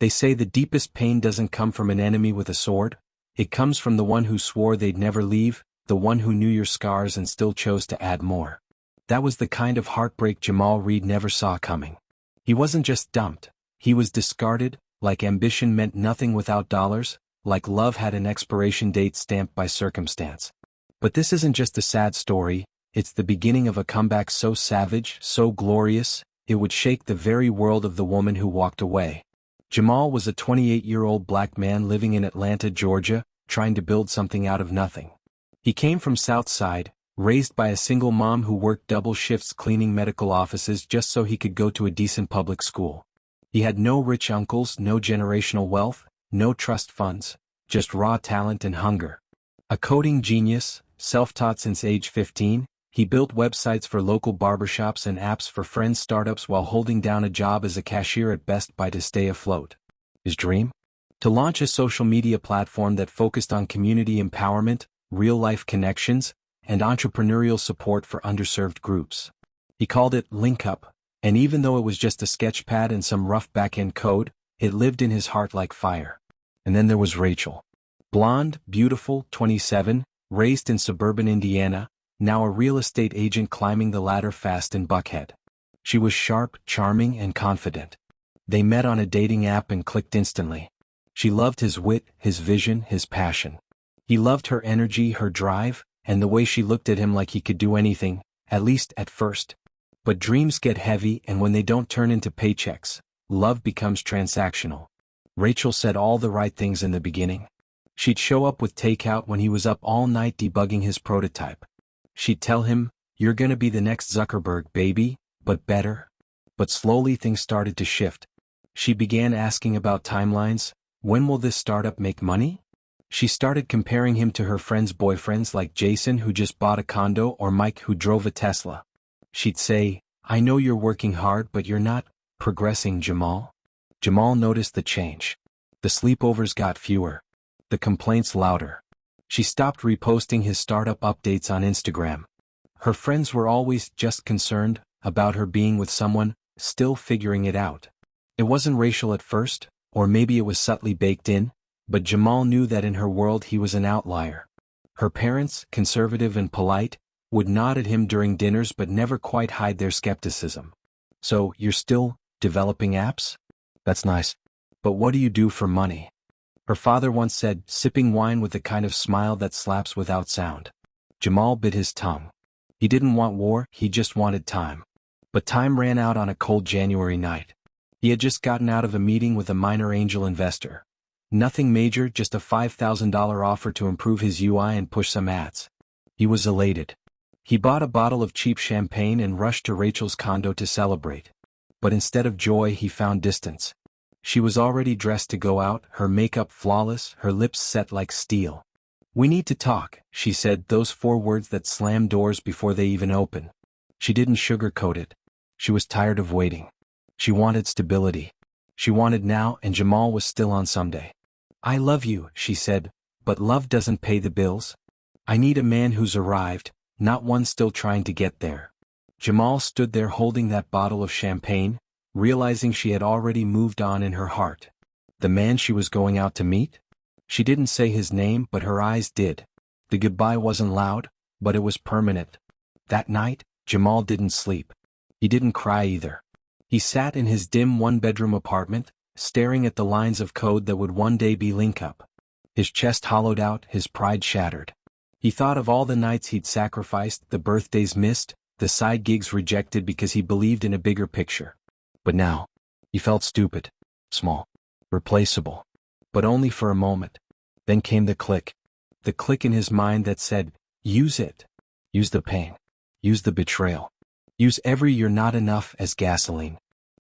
They say the deepest pain doesn't come from an enemy with a sword. It comes from the one who swore they'd never leave, the one who knew your scars and still chose to add more. That was the kind of heartbreak Jamal Reed never saw coming. He wasn't just dumped. He was discarded, like ambition meant nothing without dollars, like love had an expiration date stamped by circumstance. But this isn't just a sad story, it's the beginning of a comeback so savage, so glorious, it would shake the very world of the woman who walked away. Jamal was a 28-year-old black man living in Atlanta, Georgia, trying to build something out of nothing. He came from South Side, raised by a single mom who worked double shifts cleaning medical offices just so he could go to a decent public school. He had no rich uncles, no generational wealth, no trust funds, just raw talent and hunger. A coding genius, self-taught since age 15, he built websites for local barbershops and apps for friends' startups while holding down a job as a cashier at Best Buy to stay afloat. His dream? To launch a social media platform that focused on community empowerment, real-life connections, and entrepreneurial support for underserved groups. He called it LinkUp, and even though it was just a sketchpad and some rough back-end code, it lived in his heart like fire. And then there was Rachel. Blonde, beautiful, 27, raised in suburban Indiana, now a real estate agent climbing the ladder fast in Buckhead. She was sharp, charming, and confident. They met on a dating app and clicked instantly. She loved his wit, his vision, his passion. He loved her energy, her drive, and the way she looked at him like he could do anything, at least at first. But dreams get heavy, and when they don't turn into paychecks, love becomes transactional. Rachel said all the right things in the beginning. She'd show up with takeout when he was up all night debugging his prototype. She'd tell him, "You're gonna be the next Zuckerberg, baby, but better." But slowly things started to shift. She began asking about timelines. When will this startup make money? She started comparing him to her friends' boyfriends like Jason, who just bought a condo, or Mike, who drove a Tesla. She'd say, "I know you're working hard, but you're not progressing, Jamal." Jamal noticed the change. The sleepovers got fewer. The complaints louder. She stopped reposting his startup updates on Instagram. Her friends were always just concerned about her being with someone, still figuring it out. It wasn't racial at first, or maybe it was subtly baked in, but Jamal knew that in her world he was an outlier. Her parents, conservative and polite, would nod at him during dinners but never quite hide their skepticism. "So, you're still developing apps? That's nice. But what do you do for money?" Her father once said, sipping wine with the kind of smile that slaps without sound. Jamal bit his tongue. He didn't want war, he just wanted time. But time ran out on a cold January night. He had just gotten out of a meeting with a minor angel investor. Nothing major, just a $5,000 offer to improve his UI and push some ads. He was elated. He bought a bottle of cheap champagne and rushed to Rachel's condo to celebrate. But instead of joy, he found distance. She was already dressed to go out, her makeup flawless, her lips set like steel. "We need to talk," she said, those 4 words that slam doors before they even open. She didn't sugarcoat it. She was tired of waiting. She wanted stability. She wanted now, and Jamal was still on someday. "I love you," she said, "but love doesn't pay the bills. I need a man who's arrived, not one still trying to get there." Jamal stood there holding that bottle of champagne, realizing she had already moved on in her heart. The man she was going out to meet? She didn't say his name, but her eyes did. The goodbye wasn't loud, but it was permanent. That night, Jamal didn't sleep. He didn't cry either. He sat in his dim 1-bedroom apartment, staring at the lines of code that would one day be LinkUp. His chest hollowed out, his pride shattered. He thought of all the nights he'd sacrificed, the birthdays missed, the side gigs rejected because he believed in a bigger picture. But now, he felt stupid, small, replaceable. But only for a moment. Then came the click in his mind that said, use it. Use the pain. Use the betrayal. Use every "you're not enough" as gasoline.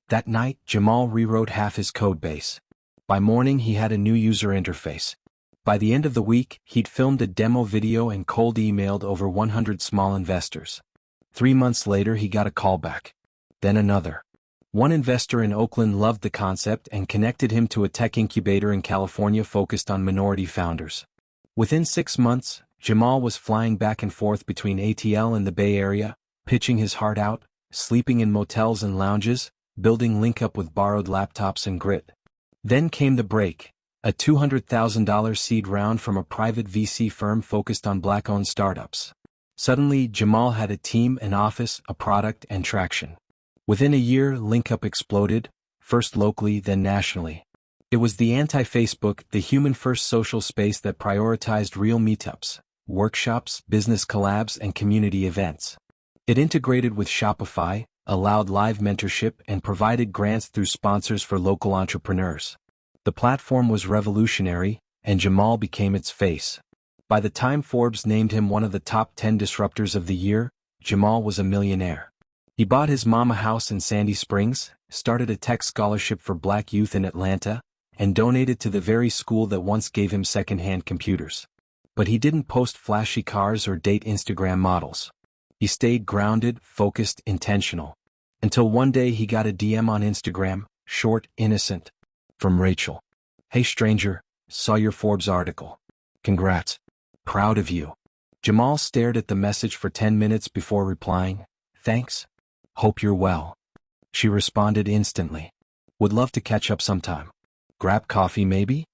That night, Jamal rewrote half his code base. By morning, he had a new user interface. By the end of the week, he'd filmed a demo video and cold emailed over 100 small investors. 3 months later, he got a call back. Then another. One investor in Oakland loved the concept and connected him to a tech incubator in California focused on minority founders. Within 6 months, Jamal was flying back and forth between ATL and the Bay Area, pitching his heart out, sleeping in motels and lounges, building LinkUp with borrowed laptops and grit. Then came the break, a $200,000 seed round from a private VC firm focused on Black-owned startups. Suddenly, Jamal had a team, an office, a product, and traction. Within a year, LinkUp exploded, first locally, then nationally. It was the anti-Facebook, the human-first social space that prioritized real meetups, workshops, business collabs, and community events. It integrated with Shopify, allowed live mentorship, and provided grants through sponsors for local entrepreneurs. The platform was revolutionary, and Jamal became its face. By the time Forbes named him one of the top 10 disruptors of the year, Jamal was a millionaire. He bought his mom a house in Sandy Springs, started a tech scholarship for Black youth in Atlanta, and donated to the very school that once gave him second-hand computers. But he didn't post flashy cars or date Instagram models. He stayed grounded, focused, intentional. Until one day he got a DM on Instagram, short, innocent, from Rachel. "Hey stranger, saw your Forbes article. Congrats. Proud of you." Jamal stared at the message for 10 minutes before replying, "Thanks. Hope you're well." She responded instantly. "Would love to catch up sometime. Grab coffee maybe?"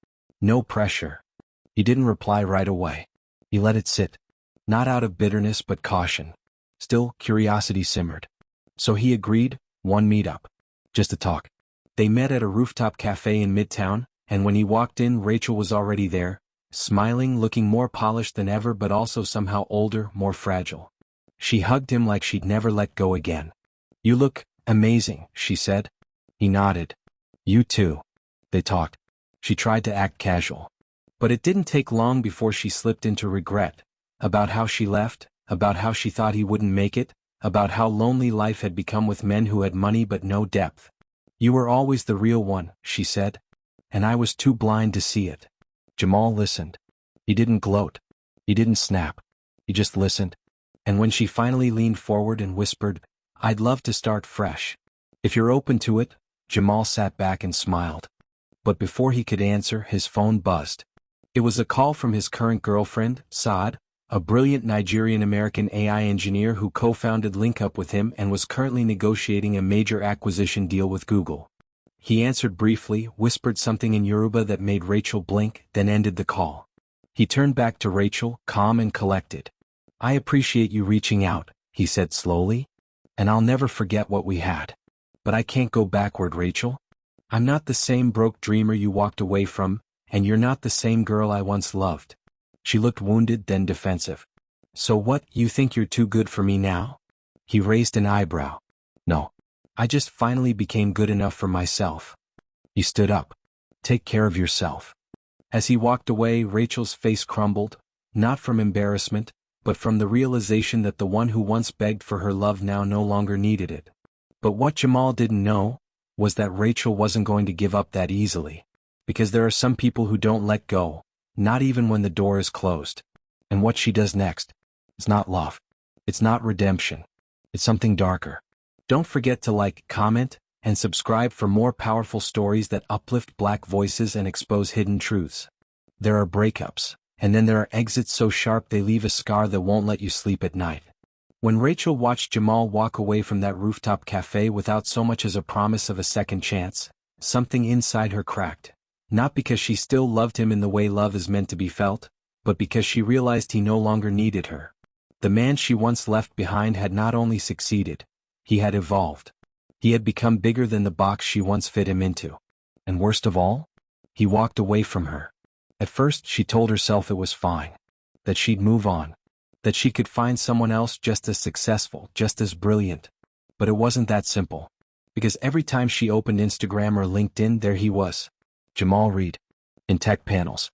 No pressure. He didn't reply right away. He let it sit. Not out of bitterness but caution. Still, curiosity simmered. So he agreed, one meetup. Just to talk. They met at a rooftop cafe in Midtown, and when he walked in, Rachel was already there, smiling, looking more polished than ever but also somehow older, more fragile. She hugged him like she'd never let go again. "You look amazing," she said. He nodded. "You too." They talked. She tried to act casual. But it didn't take long before she slipped into regret. About how she left, about how she thought he wouldn't make it, about how lonely life had become with men who had money but no depth. "You were always the real one," she said. "And I was too blind to see it." Jamal listened. He didn't gloat. He didn't snap. He just listened. And when she finally leaned forward and whispered, "I'd love to start fresh. If you're open to it," Jamal sat back and smiled. But before he could answer, his phone buzzed. It was a call from his current girlfriend, Saad, a brilliant Nigerian-American AI engineer who co-founded LinkUp with him and was currently negotiating a major acquisition deal with Google. He answered briefly, whispered something in Yoruba that made Rachel blink, then ended the call. He turned back to Rachel, calm and collected. "I appreciate you reaching out," he said slowly. "And I'll never forget what we had. But I can't go backward, Rachel. I'm not the same broke dreamer you walked away from, and you're not the same girl I once loved." She looked wounded, then defensive. "So what, you think you're too good for me now?" He raised an eyebrow. "No. I just finally became good enough for myself." He stood up. "Take care of yourself." As he walked away, Rachel's face crumbled, not from embarrassment, but from the realization that the one who once begged for her love now no longer needed it. But what Jamal didn't know was that Rachel wasn't going to give up that easily. Because there are some people who don't let go, not even when the door is closed. And what she does next, it's not love. It's not redemption. It's something darker. Don't forget to like, comment, and subscribe for more powerful stories that uplift Black voices and expose hidden truths. There are breakups, and then there are exits so sharp they leave a scar that won't let you sleep at night. When Rachel watched Jamal walk away from that rooftop cafe without so much as a promise of a second chance, something inside her cracked. Not because she still loved him in the way love is meant to be felt, but because she realized he no longer needed her. The man she once left behind had not only succeeded, he had evolved. He had become bigger than the box she once fit him into. And worst of all, he walked away from her. At first she told herself it was fine, that she'd move on, that she could find someone else just as successful, just as brilliant. But it wasn't that simple. Because every time she opened Instagram or LinkedIn, there he was. Jamal Reed. In tech panels.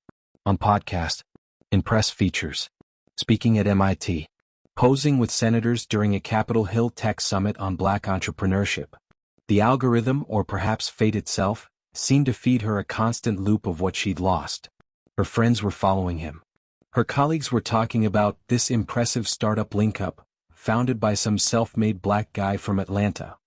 On podcasts. In press features. Speaking at MIT. Posing with senators during a Capitol Hill Tech Summit on Black entrepreneurship. The algorithm, or perhaps fate itself, seemed to feed her a constant loop of what she'd lost. Her friends were following him. Her colleagues were talking about this impressive startup LinkUp, founded by some self-made Black guy from Atlanta.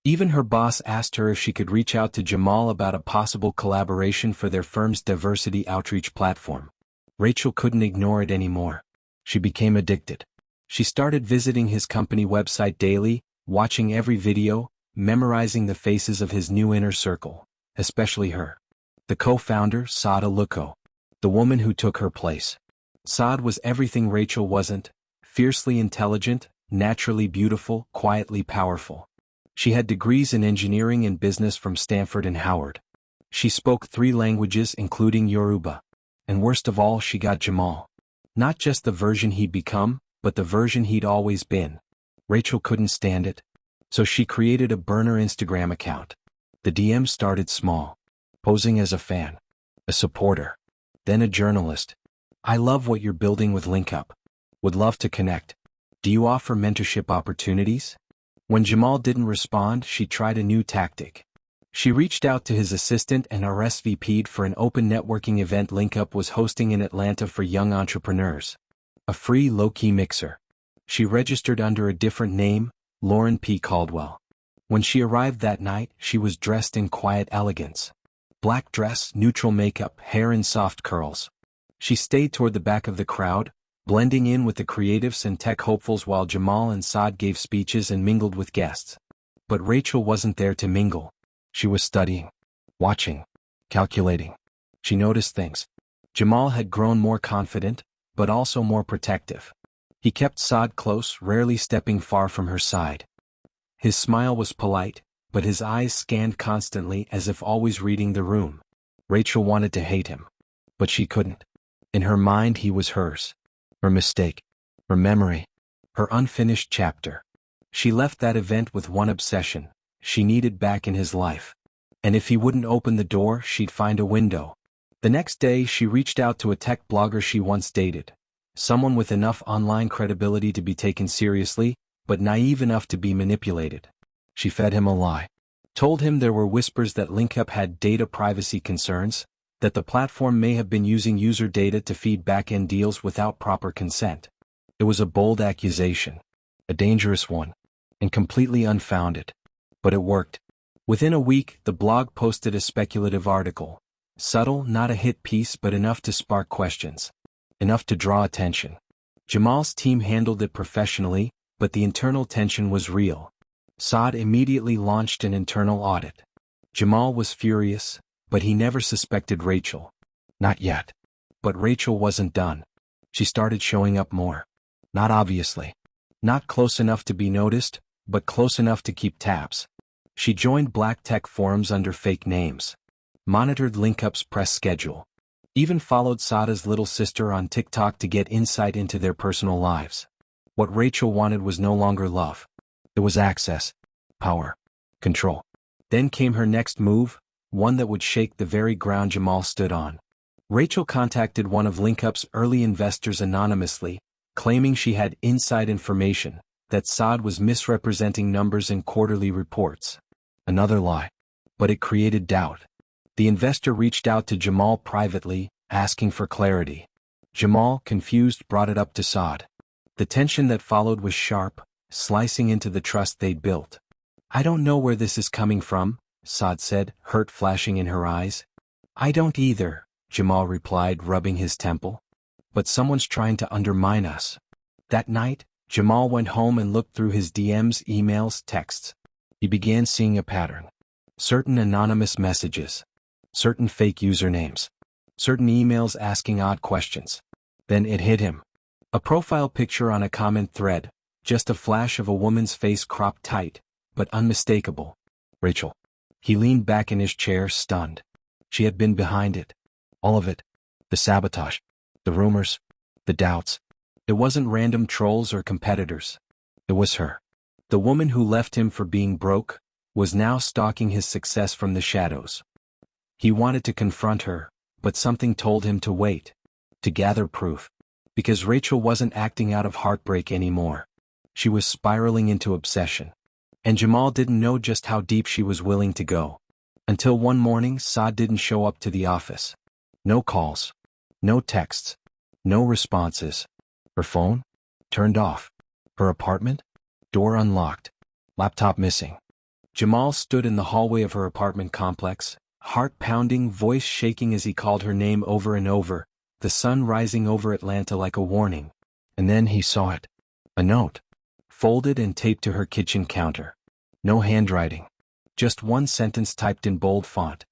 Even her boss asked her if she could reach out to Jamal about a possible collaboration for their firm's diversity outreach platform. Rachel couldn't ignore it anymore. She became addicted. She started visiting his company website daily, watching every video, memorizing the faces of his new inner circle, especially her. The co-founder, Saad Aluko. The woman who took her place. Saad was everything Rachel wasn't: fiercely intelligent, naturally beautiful, quietly powerful. She had degrees in engineering and business from Stanford and Howard. She spoke 3 languages including Yoruba. And worst of all, she got Jamal. Not just the version he'd become, but the version he'd always been. Rachel couldn't stand it. So she created a burner Instagram account. The DM started small. Posing as a fan. A supporter. Then a journalist. "I love what you're building with LinkUp. Would love to connect. Do you offer mentorship opportunities?" When Jamal didn't respond, she tried a new tactic. She reached out to his assistant and RSVP'd for an open networking event LinkUp was hosting in Atlanta for young entrepreneurs. A free low-key mixer. She registered under a different name, Lauren P. Caldwell. When she arrived that night, she was dressed in quiet elegance. Black dress, neutral makeup, hair in soft curls. She stayed toward the back of the crowd, blending in with the creatives and tech hopefuls while Jamal and Saad gave speeches and mingled with guests. But Rachel wasn't there to mingle. She was studying, watching, calculating. She noticed things. Jamal had grown more confident, but also more protective. He kept Saad close, rarely stepping far from her side. His smile was polite, but his eyes scanned constantly as if always reading the room. Rachel wanted to hate him. But she couldn't. In her mind he was hers. Her mistake. Her memory. Her unfinished chapter. She left that event with one obsession. She needed back in his life. And if he wouldn't open the door, she'd find a window. The next day, she reached out to a tech blogger she once dated. Someone with enough online credibility to be taken seriously, but naive enough to be manipulated. She fed him a lie. Told him there were whispers that LinkUp had data privacy concerns, that the platform may have been using user data to feed back-end deals without proper consent. It was a bold accusation. A dangerous one. And completely unfounded. But it worked. Within a week, the blog posted a speculative article. Subtle, not a hit piece, but enough to spark questions. Enough to draw attention. Jamal's team handled it professionally, but the internal tension was real. Saad immediately launched an internal audit. Jamal was furious, but he never suspected Rachel. Not yet. But Rachel wasn't done. She started showing up more. Not obviously. Not close enough to be noticed, but close enough to keep tabs. She joined black tech forums under fake names. Monitored LinkUp's press schedule. Even followed Saada's little sister on TikTok to get insight into their personal lives. What Rachel wanted was no longer love. It was access, power, control. Then came her next move, one that would shake the very ground Jamal stood on. Rachel contacted one of LinkUp's early investors anonymously, claiming she had inside information, that Saad was misrepresenting numbers in quarterly reports. Another lie. But it created doubt. The investor reached out to Jamal privately, asking for clarity. Jamal, confused, brought it up to Saad. The tension that followed was sharp, slicing into the trust they'd built. "I don't know where this is coming from," Saad said, hurt flashing in her eyes. "I don't either," Jamal replied, rubbing his temple. "But someone's trying to undermine us." That night, Jamal went home and looked through his DMs, emails, texts. He began seeing a pattern. Certain anonymous messages. Certain fake usernames. Certain emails asking odd questions. Then it hit him. A profile picture on a comment thread, just a flash of a woman's face cropped tight, but unmistakable. Rachel. He leaned back in his chair, stunned. She had been behind it. All of it. The sabotage. The rumors. The doubts. It wasn't random trolls or competitors. It was her. The woman who left him for being broke, was now stalking his success from the shadows. He wanted to confront her, but something told him to wait. To gather proof. Because Rachel wasn't acting out of heartbreak anymore. She was spiraling into obsession. And Jamal didn't know just how deep she was willing to go. Until one morning, Saad didn't show up to the office. No calls. No texts. No responses. Her phone? Turned off. Her apartment? Door unlocked. Laptop missing. Jamal stood in the hallway of her apartment complex, heart pounding, voice shaking as he called her name over and over, the sun rising over Atlanta like a warning. And then he saw it. A note. Folded and taped to her kitchen counter. No handwriting. Just one sentence typed in bold font.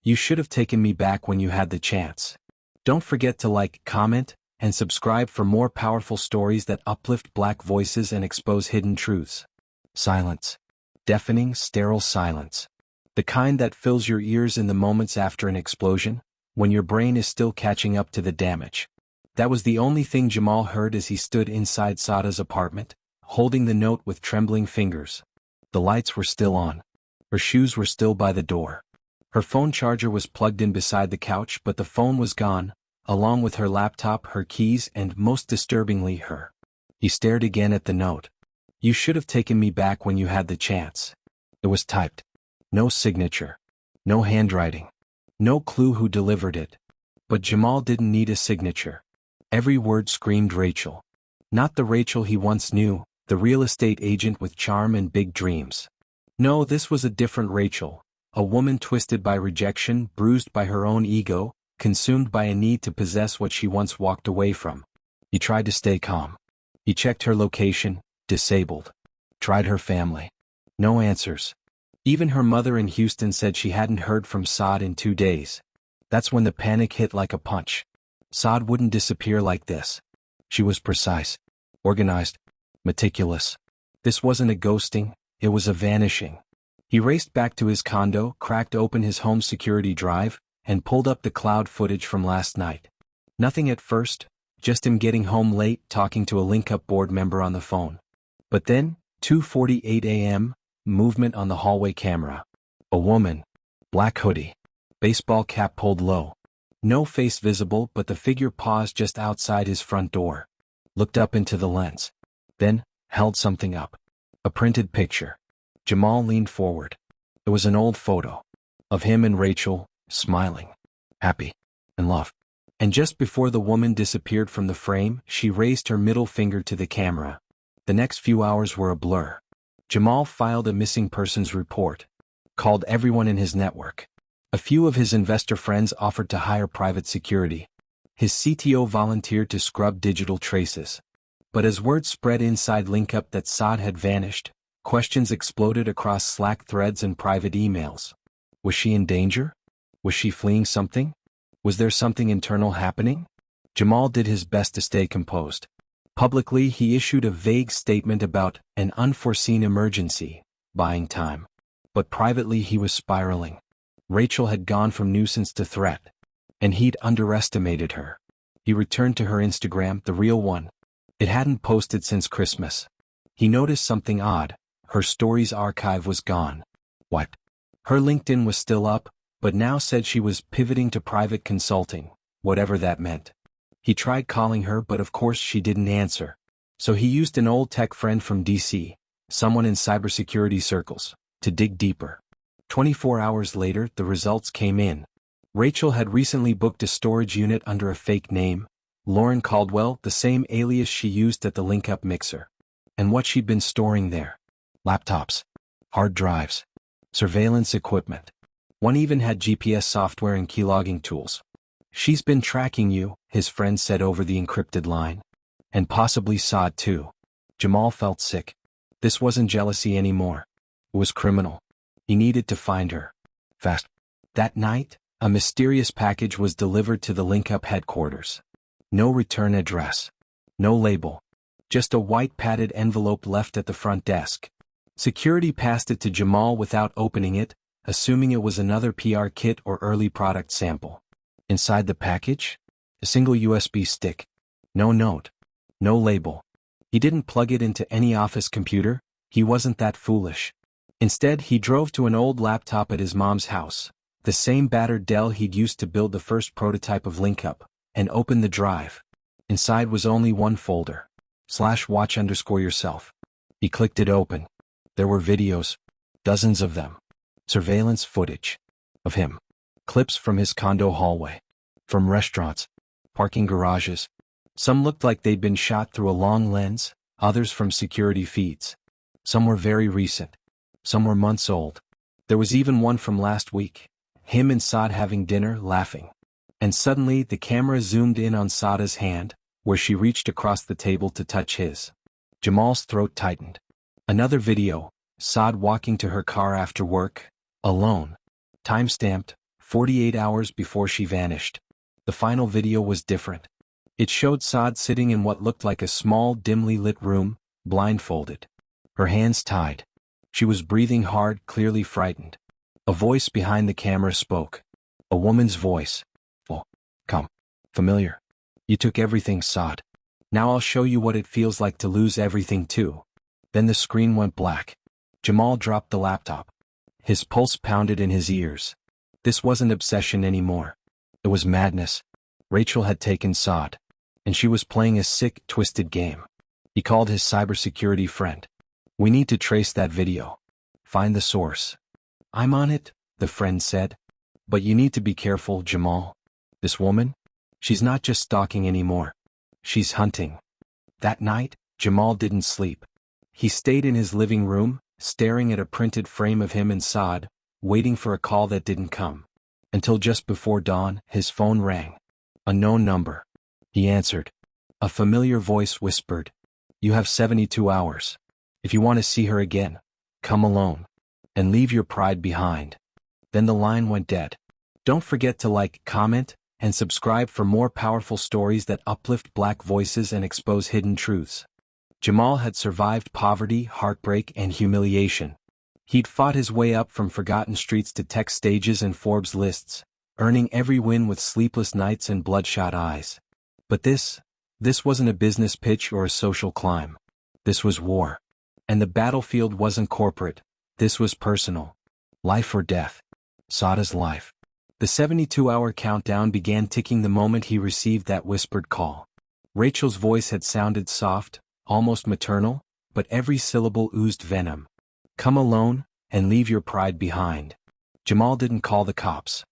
You should have taken me back when you had the chance. Don't forget to like, comment, and subscribe for more powerful stories that uplift Black voices and expose hidden truths. Silence. Deafening, sterile silence. The kind that fills your ears in the moments after an explosion, when your brain is still catching up to the damage. That was the only thing Jamal heard as he stood inside Saada's apartment, holding the note with trembling fingers. The lights were still on. Her shoes were still by the door. Her phone charger was plugged in beside the couch, but the phone was gone, along with her laptop, her keys, and most disturbingly, her. He stared again at the note. You should have taken me back when you had the chance. It was typed. No signature. No handwriting. No clue who delivered it. But Jamal didn't need a signature. Every word screamed Rachel. Not the Rachel he once knew, the real estate agent with charm and big dreams. No, this was a different Rachel, a woman twisted by rejection, bruised by her own ego, consumed by a need to possess what she once walked away from. He tried to stay calm. He checked her location, disabled. Tried her family. No answers. Even her mother in Houston said she hadn't heard from Saad in 2 days. That's when the panic hit like a punch. Saad wouldn't disappear like this. She was precise, organized, meticulous. This wasn't a ghosting, it was a vanishing. He raced back to his condo, cracked open his home security drive, and pulled up the cloud footage from last night. Nothing at first, just him getting home late, talking to a link-up board member on the phone. But then, 2:48 a.m., movement on the hallway camera. A woman. Black hoodie. Baseball cap pulled low. No face visible, but the figure paused just outside his front door. Looked up into the lens. Then, held something up. A printed picture. Jamal leaned forward. It was an old photo. Of him and Rachel, smiling. Happy. In love. And just before the woman disappeared from the frame, she raised her middle finger to the camera. The next few hours were a blur. Jamal filed a missing persons report. Called everyone in his network. A few of his investor friends offered to hire private security. His CTO volunteered to scrub digital traces. But as word spread inside LinkUp that Saad had vanished, questions exploded across Slack threads and private emails. Was she in danger? Was she fleeing something? Was there something internal happening? Jamal did his best to stay composed. Publicly, he issued a vague statement about an unforeseen emergency, buying time. But privately, he was spiraling. Rachel had gone from nuisance to threat. And he'd underestimated her. He returned to her Instagram, the real one. It hadn't posted since Christmas. He noticed something odd. Her stories archive was gone. What? Her LinkedIn was still up, but now said she was pivoting to private consulting, whatever that meant. He tried calling her, but of course she didn't answer. So he used an old tech friend from DC, someone in cybersecurity circles, to dig deeper. 24 hours later, the results came in. Rachel had recently booked a storage unit under a fake name, Lauren Caldwell, the same alias she used at the LinkUp mixer. And what she'd been storing there. Laptops. Hard drives. Surveillance equipment. One even had GPS software and keylogging tools. She's been tracking you, his friend said over the encrypted line. And possibly Saad too. Jamal felt sick. This wasn't jealousy anymore. It was criminal. He needed to find her. Fast. That night, a mysterious package was delivered to the LinkUp headquarters. No return address. No label. Just a white padded envelope left at the front desk. Security passed it to Jamal without opening it, assuming it was another PR kit or early product sample. Inside the package? A single USB stick. No note. No label. He didn't plug it into any office computer, he wasn't that foolish. Instead, he drove to an old laptop at his mom's house, the same battered Dell he'd used to build the first prototype of LinkUp, and opened the drive. Inside was only one folder. /watch_yourself. He clicked it open. There were videos. Dozens of them. Surveillance footage. Of him. Clips from his condo hallway. From restaurants. Parking garages. Some looked like they'd been shot through a long lens, others from security feeds. Some were very recent. Some were months old. There was even one from last week. Him and Saad having dinner, laughing. And suddenly the camera zoomed in on Saada's hand, where she reached across the table to touch his. Jamal's throat tightened. Another video, Saad walking to her car after work, alone. Time-stamped, 48 hours before she vanished. The final video was different. It showed Saad sitting in what looked like a small, dimly lit room, blindfolded. Her hands tied. She was breathing hard, clearly frightened. A voice behind the camera spoke. A woman's voice. "Oh, come. Familiar. You took everything, Saad. Now I'll show you what it feels like to lose everything too." Then the screen went black. Jamal dropped the laptop. His pulse pounded in his ears. This wasn't obsession anymore. It was madness. Rachel had taken Saad. And she was playing a sick, twisted game. He called his cybersecurity friend. "We need to trace that video. Find the source." "I'm on it," the friend said. "But you need to be careful, Jamal. This woman? She's not just stalking anymore. She's hunting." That night, Jamal didn't sleep. He stayed in his living room, staring at a printed frame of him and Saad, waiting for a call that didn't come. Until just before dawn, his phone rang. A known number. He answered. A familiar voice whispered, "You have 72 hours. If you want to see her again, come alone. And leave your pride behind." Then the line went dead. Don't forget to like, comment, and subscribe for more powerful stories that uplift Black voices and expose hidden truths. Jamal had survived poverty, heartbreak, and humiliation. He'd fought his way up from forgotten streets to tech stages and Forbes lists, earning every win with sleepless nights and bloodshot eyes. But this wasn't a business pitch or a social climb. This was war. And the battlefield wasn't corporate. This was personal. Life or death. Saada's life. The 72-hour countdown began ticking the moment he received that whispered call. Rachel's voice had sounded soft, almost maternal, but every syllable oozed venom. "Come alone, and leave your pride behind." Jamal didn't call the cops.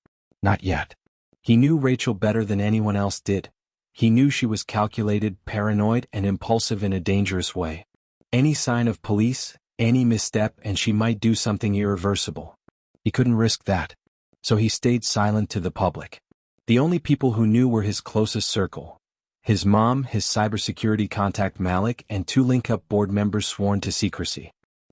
Not yet. He knew Rachel better than anyone else did. He knew she was calculated, paranoid, and impulsive in a dangerous way. Any sign of police, any misstep, and she might do something irreversible. He couldn't risk that. So he stayed silent to the public. The only people who knew were his closest circle. His mom, his cybersecurity contact Malik, and 2 link-up board members sworn to secrecy.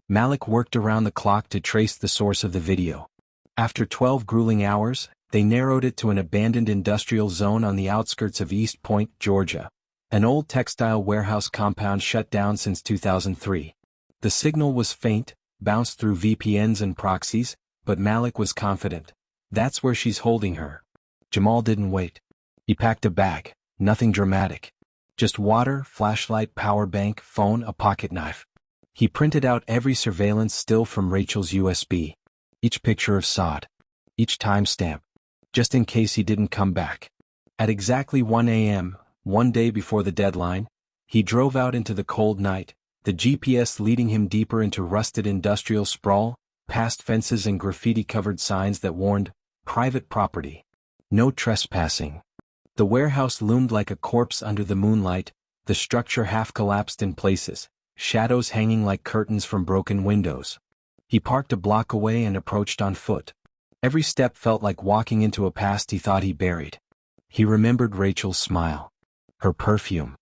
Malik worked around the clock to trace the source of the video. After 12 grueling hours, they narrowed it to an abandoned industrial zone on the outskirts of East Point, Georgia, an old textile warehouse compound shut down since 2003. The signal was faint, bounced through VPNs and proxies, but Malik was confident. That's where she's holding her. Jamal didn't wait. He packed a bag, nothing dramatic. Just water, flashlight, power bank, phone, a pocket knife. He printed out every surveillance still from Rachel's USB. Each picture of Saad. Each timestamp. Just in case he didn't come back. At exactly 1 a.m., one day before the deadline, he drove out into the cold night, the GPS leading him deeper into rusted industrial sprawl, past fences and graffiti-covered signs that warned, "Private property. No trespassing." The warehouse loomed like a corpse under the moonlight, the structure half collapsed in places, shadows hanging like curtains from broken windows. He parked a block away and approached on foot. Every step felt like walking into a past he thought he buried. He remembered Rachel's smile. Her perfume.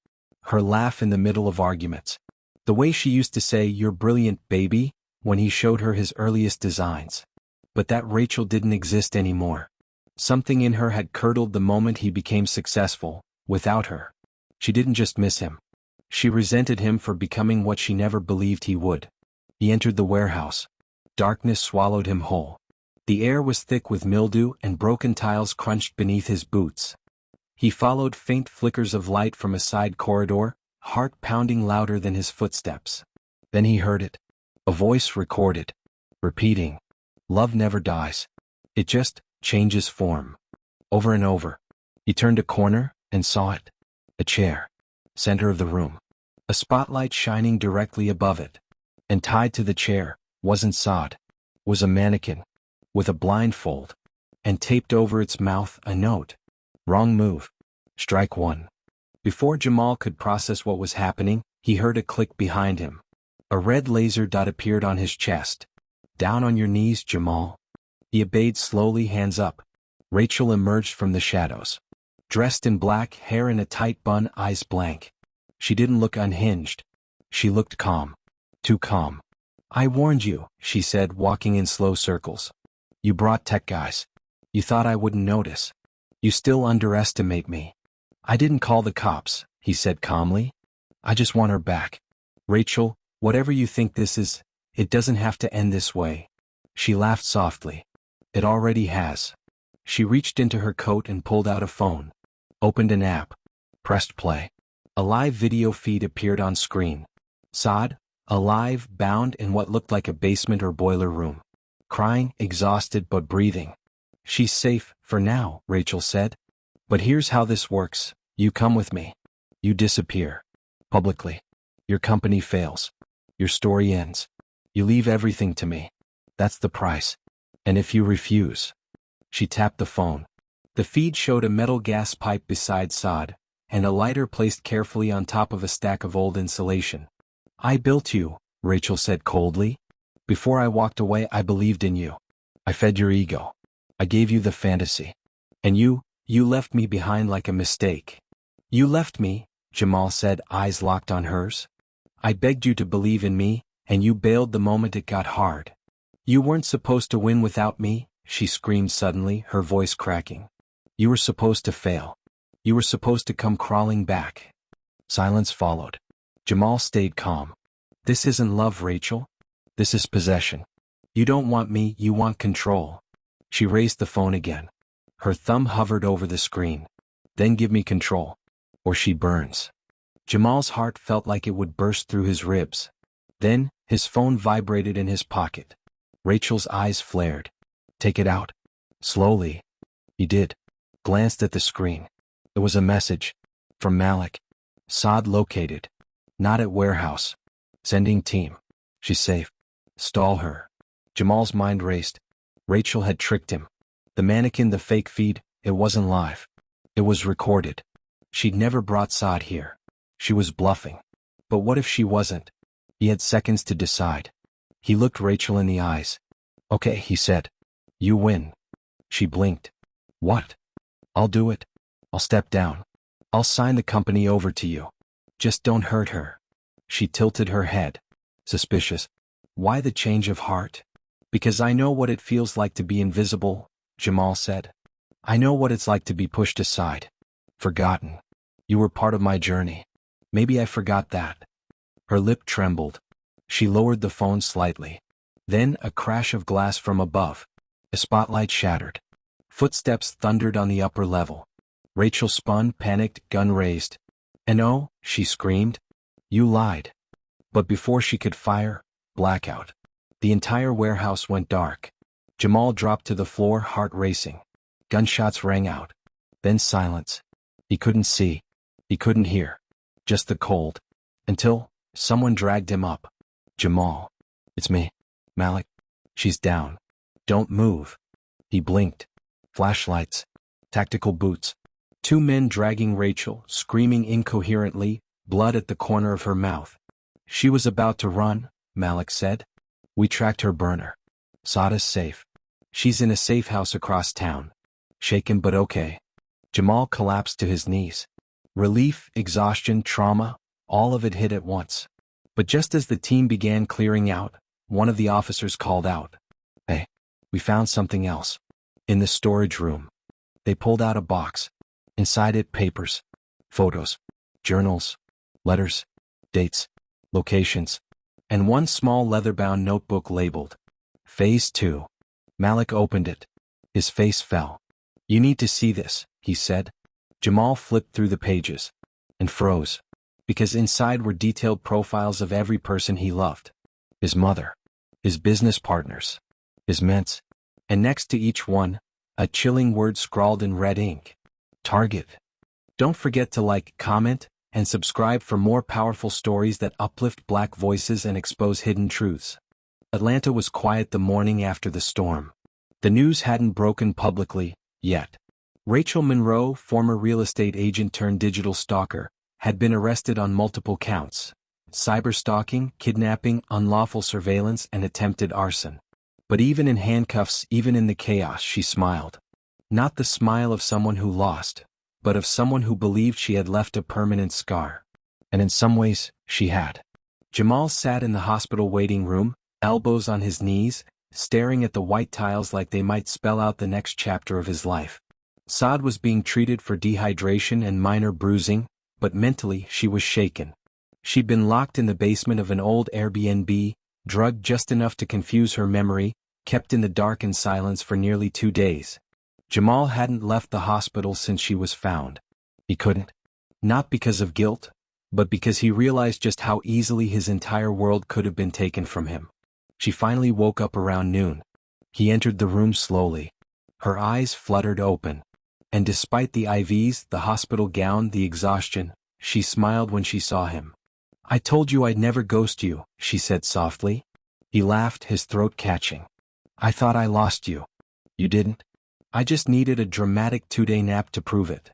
Her laugh in the middle of arguments. The way she used to say, "You're brilliant, baby," when he showed her his earliest designs. But that Rachel didn't exist anymore. Something in her had curdled the moment he became successful, without her. She didn't just miss him. She resented him for becoming what she never believed he would. He entered the warehouse. Darkness swallowed him whole. The air was thick with mildew and broken tiles crunched beneath his boots. He followed faint flickers of light from a side corridor, heart pounding louder than his footsteps. Then he heard it. A voice recorded. Repeating. "Love never dies. It just changes form." Over and over. He turned a corner and saw it. A chair. Center of the room. A spotlight shining directly above it. And tied to the chair, wasn't Saad. Was a mannequin. With a blindfold. And taped over its mouth a note. "Wrong move. Strike 1." Before Jamal could process what was happening, he heard a click behind him. A red laser dot appeared on his chest. "Down on your knees, Jamal." He obeyed slowly, hands up. Rachel emerged from the shadows. Dressed in black, hair in a tight bun, eyes blank. She didn't look unhinged. She looked calm. Too calm. "I warned you," she said, walking in slow circles. "You brought tech guys. You thought I wouldn't notice. You still underestimate me. I didn't call the cops, he said calmly. I just want her back. Rachel, whatever you think this is, it doesn't have to end this way. She laughed softly. It already has. She reached into her coat and pulled out a phone. Opened an app. Pressed play. A live video feed appeared on screen. Saad, alive, bound in what looked like a basement or boiler room. Crying, exhausted but breathing. She's safe, for now, Rachel said. But here's how this works. You come with me. You disappear. Publicly. Your company fails. Your story ends. You leave everything to me. That's the price. And if you refuse. She tapped the phone. The feed showed a metal gas pipe beside Saad, and a lighter placed carefully on top of a stack of old insulation. I built you, Rachel said coldly. Before I walked away, I believed in you. I fed your ego. I gave you the fantasy. And you left me behind like a mistake. You left me, Jamal said, eyes locked on hers. I begged you to believe in me, and you bailed the moment it got hard. You weren't supposed to win without me, she screamed suddenly, her voice cracking. You were supposed to fail. You were supposed to come crawling back. Silence followed. Jamal stayed calm. This isn't love, Rachel. This is possession. You don't want me, you want control. She raised the phone again. Her thumb hovered over the screen. Then give me control. Or she burns. Jamal's heart felt like it would burst through his ribs. Then, his phone vibrated in his pocket. Rachel's eyes flared. Take it out. Slowly. He did. Glanced at the screen. It was a message. From Malik. Saad located. Not at warehouse. Sending team. She's safe. Stall her. Jamal's mind raced. Rachel had tricked him. The mannequin, the fake feed, it wasn't live. It was recorded. She'd never brought Saad here. She was bluffing. But what if she wasn't? He had seconds to decide. He looked Rachel in the eyes. Okay, he said. You win. She blinked. What? I'll do it. I'll step down. I'll sign the company over to you. Just don't hurt her. She tilted her head. Suspicious. Why the change of heart? Because I know what it feels like to be invisible, Jamal said. I know what it's like to be pushed aside. Forgotten. You were part of my journey. Maybe I forgot that. Her lip trembled. She lowered the phone slightly. Then a crash of glass from above. A spotlight shattered. Footsteps thundered on the upper level. Rachel spun, panicked, gun raised. And oh, she screamed. You lied. But before she could fire, blackout. The entire warehouse went dark. Jamal dropped to the floor, heart racing. Gunshots rang out. Then silence. He couldn't see. He couldn't hear. Just the cold. Until someone dragged him up. Jamal. It's me. Malik. She's down. Don't move. He blinked. Flashlights. Tactical boots. Two men dragging Rachel, screaming incoherently, blood at the corner of her mouth. She was about to run, Malik said. We tracked her burner. Saada's safe. She's in a safe house across town. Shaken but okay. Jamal collapsed to his knees. Relief, exhaustion, trauma, all of it hit at once. But just as the team began clearing out, one of the officers called out. Hey, we found something else. In the storage room. They pulled out a box. Inside it, papers. Photos. Journals. Letters. Dates. Locations. And one small leather-bound notebook labeled. Phase 2. Malik opened it. His face fell. You need to see this, he said. Jamal flipped through the pages. And froze. Because inside were detailed profiles of every person he loved. His mother. His business partners. His ments. And next to each one, a chilling word scrawled in red ink. Target. Don't forget to like, comment, and subscribe for more powerful stories that uplift Black voices and expose hidden truths. Atlanta was quiet the morning after the storm. The news hadn't broken publicly, yet. Rachel Monroe, former real estate agent turned digital stalker, had been arrested on multiple counts. Cyberstalking, kidnapping, unlawful surveillance, and attempted arson. But even in handcuffs, even in the chaos, she smiled. Not the smile of someone who lost, but of someone who believed she had left a permanent scar. And in some ways, she had. Jamal sat in the hospital waiting room, elbows on his knees, staring at the white tiles like they might spell out the next chapter of his life. Saad was being treated for dehydration and minor bruising, but mentally she was shaken. She'd been locked in the basement of an old Airbnb, drugged just enough to confuse her memory, kept in the dark and silence for nearly 2 days. Jamal hadn't left the hospital since she was found. He couldn't. Not because of guilt, but because he realized just how easily his entire world could have been taken from him. She finally woke up around noon. He entered the room slowly. Her eyes fluttered open. And despite the IVs, the hospital gown, the exhaustion, she smiled when she saw him. "I told you I'd never ghost you," she said softly. He laughed, his throat catching. "I thought I lost you." "You didn't. I just needed a dramatic 2-day nap to prove it."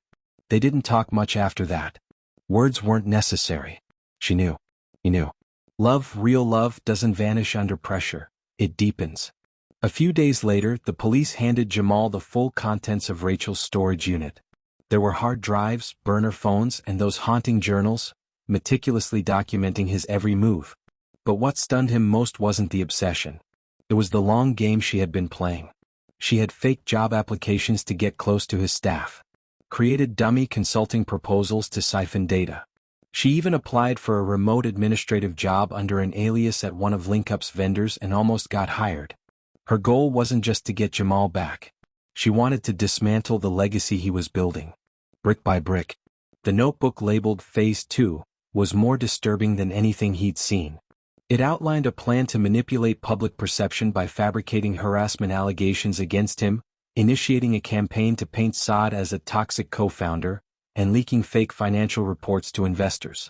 They didn't talk much after that. Words weren't necessary. She knew. He knew. Love, real love, doesn't vanish under pressure. It deepens. A few days later, the police handed Jamal the full contents of Rachel's storage unit. There were hard drives, burner phones, and those haunting journals, meticulously documenting his every move. But what stunned him most wasn't the obsession. It was the long game she had been playing. She had faked job applications to get close to his staff. Created dummy consulting proposals to siphon data. She even applied for a remote administrative job under an alias at one of LinkUp's vendors and almost got hired. Her goal wasn't just to get Jamal back. She wanted to dismantle the legacy he was building. Brick by brick. The notebook labeled Phase 2 was more disturbing than anything he'd seen. It outlined a plan to manipulate public perception by fabricating harassment allegations against him, initiating a campaign to paint Saad as a toxic co-founder, and leaking fake financial reports to investors.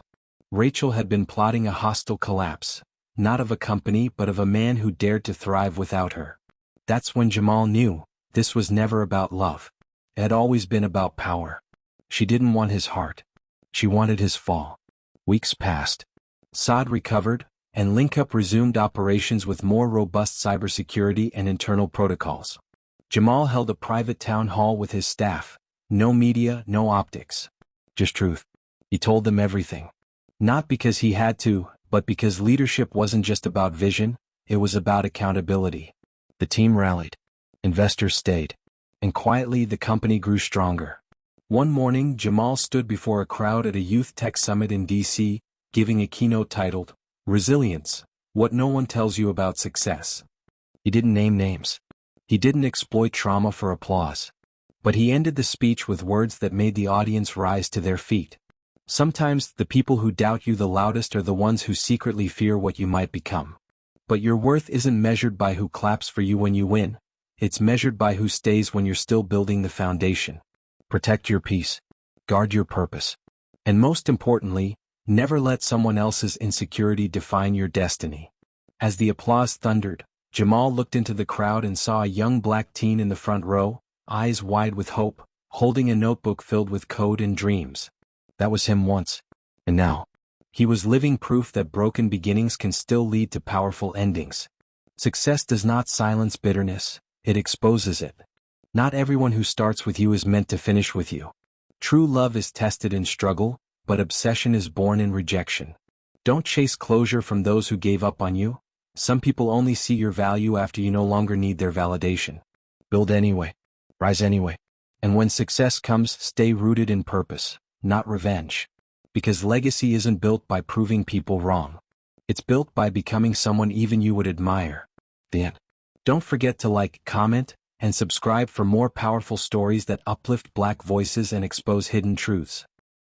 Rachel had been plotting a hostile collapse, not of a company but of a man who dared to thrive without her. That's when Jamal knew, this was never about love. It had always been about power. She didn't want his heart. She wanted his fall. Weeks passed. Saad recovered, and LinkUp resumed operations with more robust cybersecurity and internal protocols. Jamal held a private town hall with his staff. No media, no optics. Just truth. He told them everything. Not because he had to, but because leadership wasn't just about vision, it was about accountability. The team rallied. Investors stayed. And quietly the company grew stronger. One morning, Jamal stood before a crowd at a youth tech summit in D.C., giving a keynote titled, "Resilience, What No One Tells You About Success." He didn't name names. He didn't exploit trauma for applause. But he ended the speech with words that made the audience rise to their feet. Sometimes the people who doubt you the loudest are the ones who secretly fear what you might become. But your worth isn't measured by who claps for you when you win. It's measured by who stays when you're still building the foundation. Protect your peace. Guard your purpose. And most importantly, never let someone else's insecurity define your destiny. As the applause thundered, Jamal looked into the crowd and saw a young black teen in the front row, eyes wide with hope, holding a notebook filled with code and dreams. That was him once. And now, he was living proof that broken beginnings can still lead to powerful endings. Success does not silence bitterness, it exposes it. Not everyone who starts with you is meant to finish with you. True love is tested in struggle, but obsession is born in rejection. Don't chase closure from those who gave up on you. Some people only see your value after you no longer need their validation. Build anyway. Rise anyway. And when success comes, stay rooted in purpose, not revenge. Because legacy isn't built by proving people wrong. It's built by becoming someone even you would admire. The end. Don't forget to like, comment, and subscribe for more powerful stories that uplift Black voices and expose hidden truths.